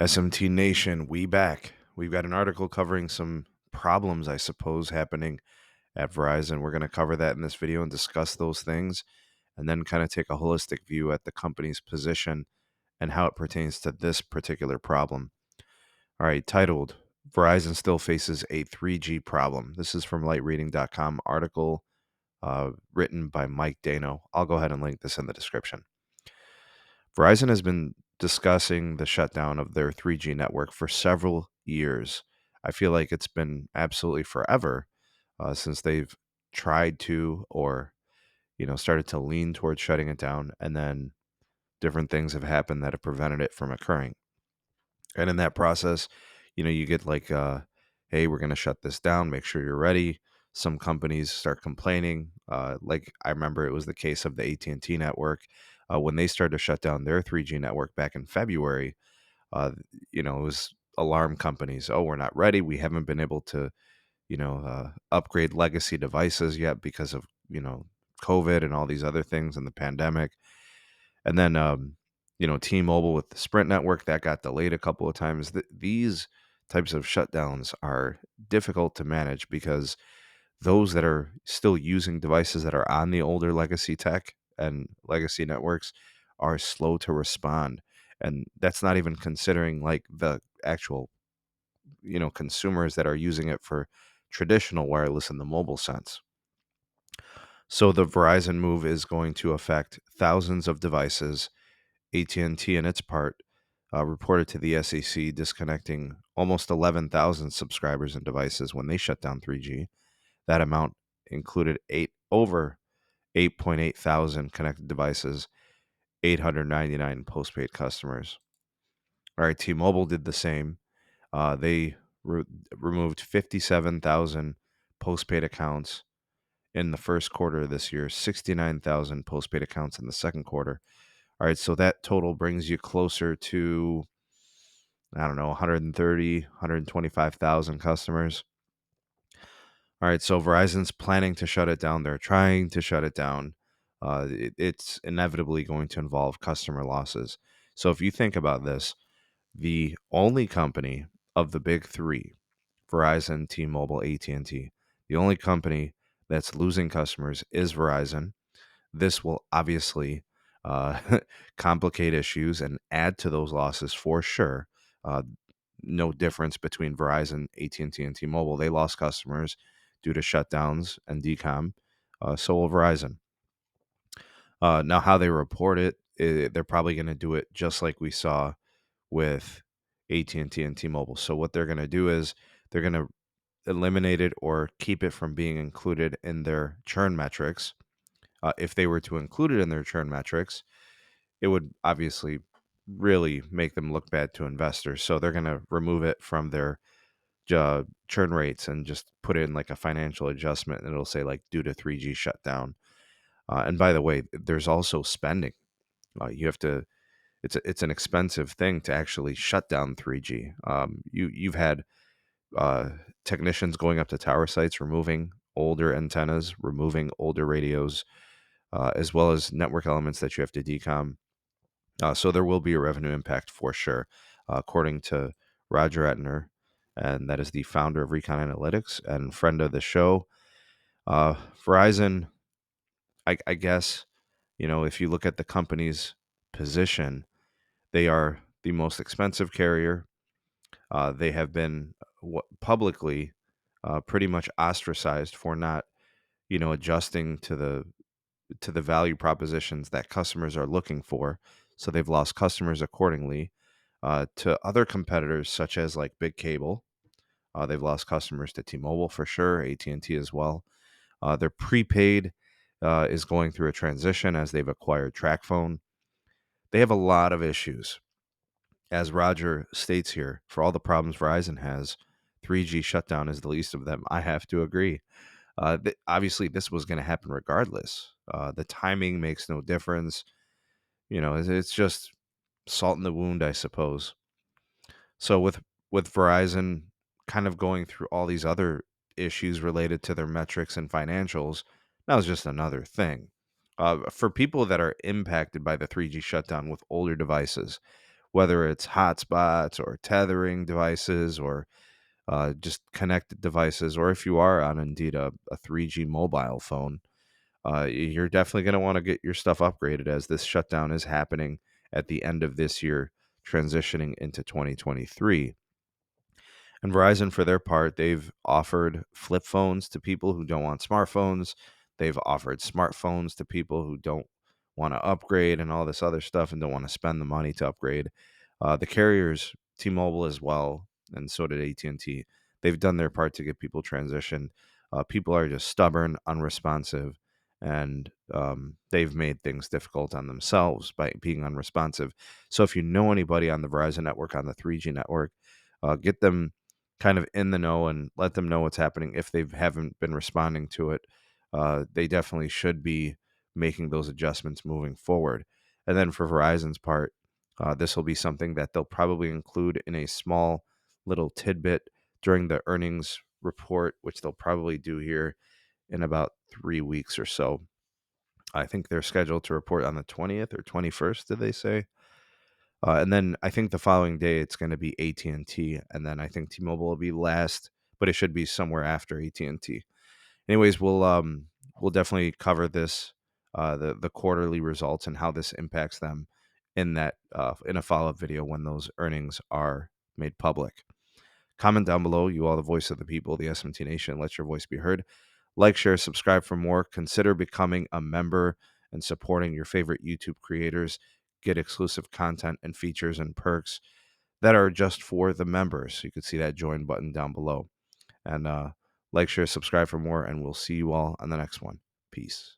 SMT Nation, we back. We've got an article covering some problems, I suppose, happening at Verizon. We're going to cover that in this video and discuss those things, and then kind of take a holistic view at the company's position and how it pertains to this particular problem. All right, titled Verizon Still Faces a 3G Problem. This is from lightreading.com article written by Mike Dano. I'll go ahead and link this in the description. Verizon has been discussing the shutdown of their 3G network for several years. I feel like it's been absolutely forever since they've tried to or started to lean towards shutting it down, and then different things have happened that have prevented it from occurring. And in that process, you get like, hey, we're going to shut this down. Make sure you're ready. Some companies start complaining. Like I remember it was the case of the AT&T network when they started to shut down their 3G network back in February. It was alarm companies. Oh, we're not ready. We haven't been able to, upgrade legacy devices yet because of, COVID and all these other things and the pandemic. And then, T-Mobile with the Sprint network that got delayed a couple of times. These types of shutdowns are difficult to manage because those that are still using devices that are on the older legacy tech and legacy networks are slow to respond. And that's not even considering like the actual, consumers that are using it for traditional wireless in the mobile sense. So the Verizon move is going to affect thousands of devices. AT&T, in its part, reported to the SEC disconnecting almost 11,000 subscribers and devices when they shut down 3G. That amount included over 8.8 thousand connected devices, 899 postpaid customers. All right, T-Mobile did the same. They removed 57,000 postpaid accounts in the first quarter of this year, 69,000 postpaid accounts in the second quarter. All right, so that total brings you closer to, I don't know, 130, 125,000 customers. All right, so Verizon's planning to shut it down. They're trying to shut it down. It's inevitably going to involve customer losses. So if you think about this, the only company of the big three, Verizon, T-Mobile, AT&T, the only company that's losing customers is Verizon. This will obviously complicate issues and add to those losses for sure. Uh, no difference between Verizon, AT&T, and T-Mobile. They lost customers due to shutdowns and decom. So will Verizon. Now, how they report it, they're probably going to do it just like we saw with AT&T and T-Mobile. So what they're going to do is they're going to eliminate it or keep it from being included in their churn metrics. If they were to include it in their churn metrics, it would obviously really make them look bad to investors. So they're going to remove it from their churn rates and just put it in like a financial adjustment, and it'll say like due to 3G shutdown. And by the way, there's also spending. You have to. It's an expensive thing to actually shut down 3G. You've had uh, technicians going up to tower sites, removing older antennas, removing older radios, as well as network elements that you have to decom. So there will be a revenue impact for sure, according to Roger Etner, and that is the founder of Recon Analytics and friend of the show. Verizon, I guess, if you look at the company's position, they are the most expensive carrier. They have been publicly pretty much ostracized for not, adjusting to the value propositions that customers are looking for. So they've lost customers accordingly. To other competitors such as like Big Cable, they've lost customers to T-Mobile for sure, AT&T as well. Their prepaid is going through a transition as they've acquired TracFone. They have a lot of issues. As Roger states here, for all the problems Verizon has, 3G shutdown is the least of them. I have to agree. Obviously, this was going to happen regardless. The timing makes no difference. It's just salt in the wound, I suppose. So with Verizon kind of going through all these other issues related to their metrics and financials, that was just another thing. For people that are impacted by the 3G shutdown with older devices, whether it's hotspots or tethering devices or just connected devices, or if you are on indeed a 3G mobile phone, you're definitely going to want to get your stuff upgraded as this shutdown is happening at the end of this year, transitioning into 2023. And Verizon, for their part, they've offered flip phones to people who don't want smartphones. They've offered smartphones to people who don't want to upgrade and all this other stuff and don't want to spend the money to upgrade. The carriers, T-Mobile as well, and so did AT&T. They've done their part to get people transitioned. People are just stubborn, unresponsive, and they've made things difficult on themselves by being unresponsive. So if you know anybody on the Verizon network, on the 3G network, get them kind of in the know and let them know what's happening if they haven't been responding to it. They definitely should be making those adjustments moving forward. And then for Verizon's part, this will be something that they'll probably include in a small little tidbit during the earnings report, which they'll probably do here in about 3 weeks or so. I think they're scheduled to report on the 20th or 21st, did they say? And then I think the following day it's going to be AT&T, and then I think T-Mobile will be last, but it should be somewhere after AT&T. Anyways, we'll definitely cover this, the quarterly results and how this impacts them in that in a follow-up video when those earnings are made public. Comment down below, you are the voice of the people, the SMT Nation. Let your voice be heard. Like, share, subscribe for more. Consider becoming a member and supporting your favorite YouTube creators. Get exclusive content and features and perks that are just for the members. You can see that join button down below. And like, share, subscribe for more, and we'll see you all on the next one. Peace.